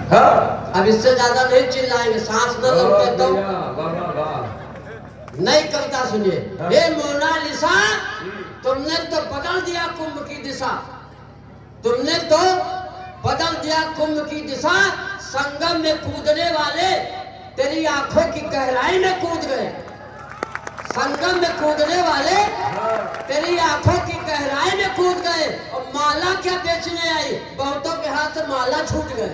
हाँ। अब इससे ज्यादा नहीं चिल्लाएंगे, सांस न रोके तो नई कविता सुनिए। हाँ। हे मोनालिसा, तुमने तो बदल दिया कुंभ की दिशा, तुमने तो बदल दिया कुंभ की दिशा, संगम में कूदने वाले तेरी आंखों की गहराई में कूद गए, संगम में कूदने वाले तेरी आंखों की गहराई में कूद गए। और माला क्या बेचने आई, बहुतों के हाथ से माला छूट गए।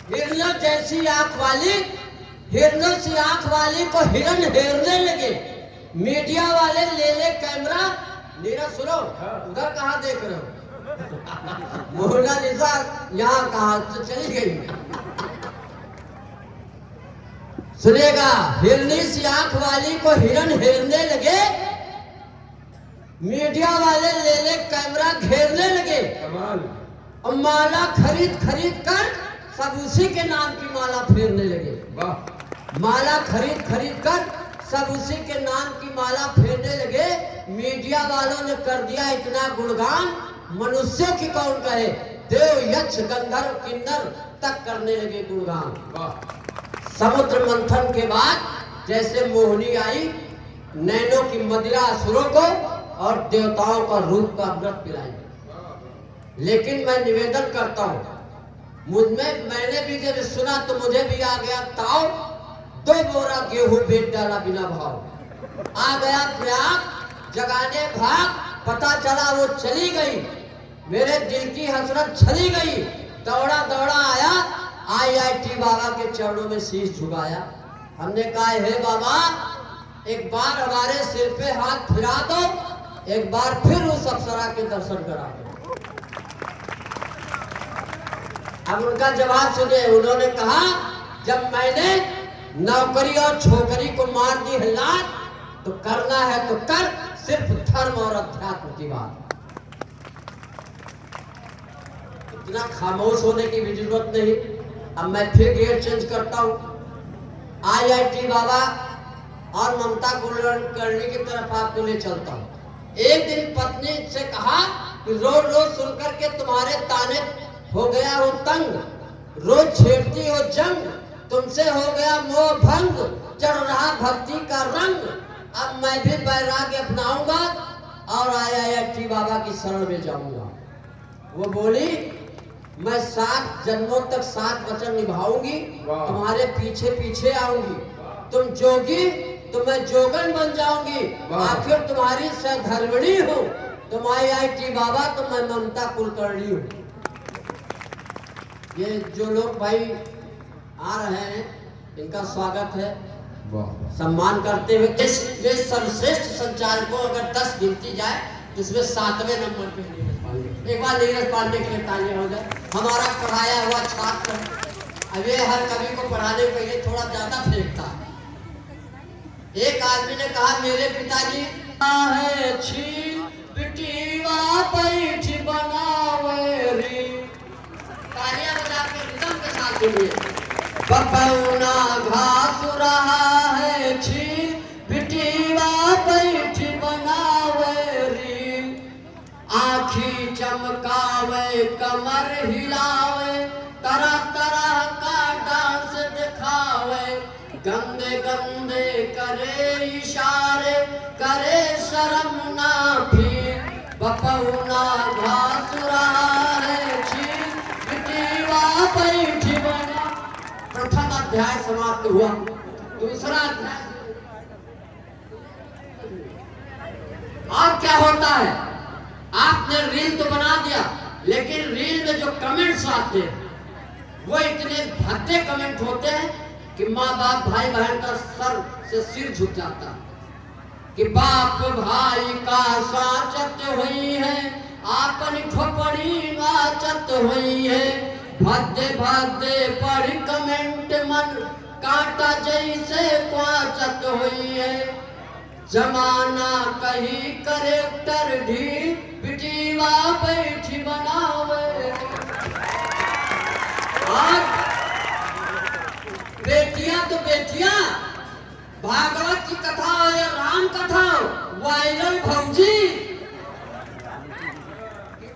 हिरण जैसी आंख वाली, हिरणों सी आंख वाली को हिरण हेरने लगे, मीडिया वाले ले ले कैमरा। नीरज सुनो, उधर कहाँ देख रहे हो? मोनालिसा यहाँ कहाँ से चली गई? सुनेगा, हिरनी सी आंख वाली को हिरण हेरने लगे, मीडिया वाले ले ले कैमरा घेरने लगे। और माला खरीद खरीद कर सब उसी के नाम की माला फेरने लगे। माला खरीद खरीद कर सब उसी के नाम की माला फेरने लगे। मीडिया वालों ने कर दिया इतना गुणगान, मनुष्यों की कौन कहे, देव यक्ष गंधर्व किन्नर तक करने लगे गुणगान। समुद्र मंथन के बाद जैसे मोहिनी आई, नैनों की मदिरा असुरों को और देवताओं का रूप का अमृत पिलाई। लेकिन मैं निवेदन करता हूँ, मुझमें मैंने भी जब सुना तो मुझे भी आ गया ताव, 2 बोरा गेहूं बेच डाला बिना भाव। आ गया प्रयाग जगाने भाग, पता चला वो चली गई, मेरे दिल की हसरत चली गई। दौड़ा दौड़ा आया, IIT बाबा के चरणों में शीश झुकाया। हमने कहा, हे बाबा, एक बार हमारे सिर पे हाथ फिरा दो, एक बार फिर उस अप्सरा के दर्शन करा दो। अब उनका जवाब सुने। उन्होंने कहा, जब मैंने नौकरी और छोकरी को मार दी है लात, तो करना है तो कर, सिर्फ धर्म और अध्यात्म की बात। इतना खामोश होने की भी जरूरत नहीं। अब मैं फिर गेयर चेंज करता हूं। IIT बाबा और ममता कुलकर्णी की तरफ आपको ले चलता हूं। एक दिन पत्नी से कहा कि रोज रोज सुनकर के तुम्हारे ताने हो गया हो तंग, रोज छेड़ती हो जंग, तुमसे हो गया मोह भंग, चढ़ रहा भक्ति का रंग। अब मैं भी वैराग्य अपनाऊंगा और IIT बाबा की शरण में जाऊंगा। वो बोली, मैं 7 जन्मों तक 7 वचन निभाऊंगी, तुम्हारे पीछे पीछे आऊंगी। तुम जोगी तो मैं जोगन बन जाऊंगी, आखिर तुम्हारी सहधर्मिणी हूँ। तुम IIT बाबा तो मैं ममता कुलकर्णी हूँ। ये जो लोग भाई आ रहे हैं, इनका स्वागत है, सम्मान करते हुए। वे सर्वश्रेष्ठ संचालकों अगर 10 गिनती जाए तो इसमें 7वें नंबर पे नीरज पांडे। एक बार नीरज पांडे के लिए तालियां हो जाए। हमारा पढ़ाया हुआ छात्र, अब ये हर कवि को पढ़ाने के लिए थोड़ा ज्यादा फेंकता है। एक आदमी ने कहा, मेरे पिताजी है छी पिटीवा पैठी बनावेरी। तालियां बजा के रिदम के साथ सुनिए। बपौना घास रहा है छी पिटीवा पैठी बनावेरी, आँखी चमकावे कमर हिलावे, तरह तरह का डांस दिखावे, गंदे गंदे करे इशारे, करे शर्म ना फिर, बपौना घास रहा है छी पिटीवा पैठी बना। प्रथम अध्याय समाप्त हुआ। दूसरा अध्याय और क्या होता है? आपने रील तो बना दिया, लेकिन रील में जो कमेंट्स आते हैं वो इतने भद्दे कमेंट होते हैं कि माँ बाप भाई बहन का सर से सिर झुक जाता है। कि बाप भाई का साचत हुई है, आपन खोपड़ी नाचत हुई है, भद्दे भद्दे पर कमेंट मन कांटा जैसे क्वाचत हुई है। जमाना कहीं करेक्टर ढी पिटीवा बैठी बनावे। आज बेटियां तो बेटियां, भागवत की कथा हो या राम कथा, वायरल भौजी,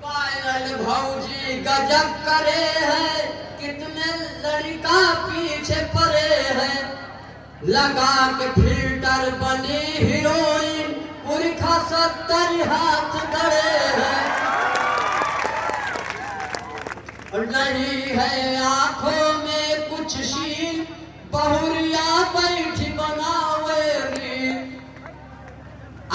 वायरल वायरल भौजी गजब करे हैं, कितने लड़का पीछे पड़े हैं, लगा के फिल्टर बनी हीरोइन, पुरखा 70 हाथ गड़े हैं। और नहीं है आंखों में कुछ शील, बहुरिया बैठी बनावेगी।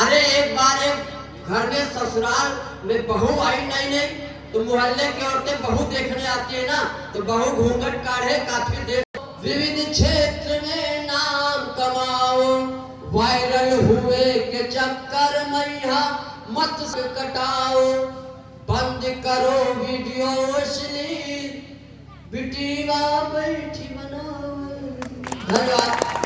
अरे एक बार एक घर में ससुराल में बहू आई नहीं तो मोहल्ले की औरतें बहू देखने आती है ना, तो बहू घूंघट काढ़े काफी देर, विविध क्षेत्र में नाम कमाओ, वायरल हुए के चक्कर मैया मत से कटाओ, बंद करो वीडियो अश्लील, बिटिया बैठी बनाओ। धन्यवाद।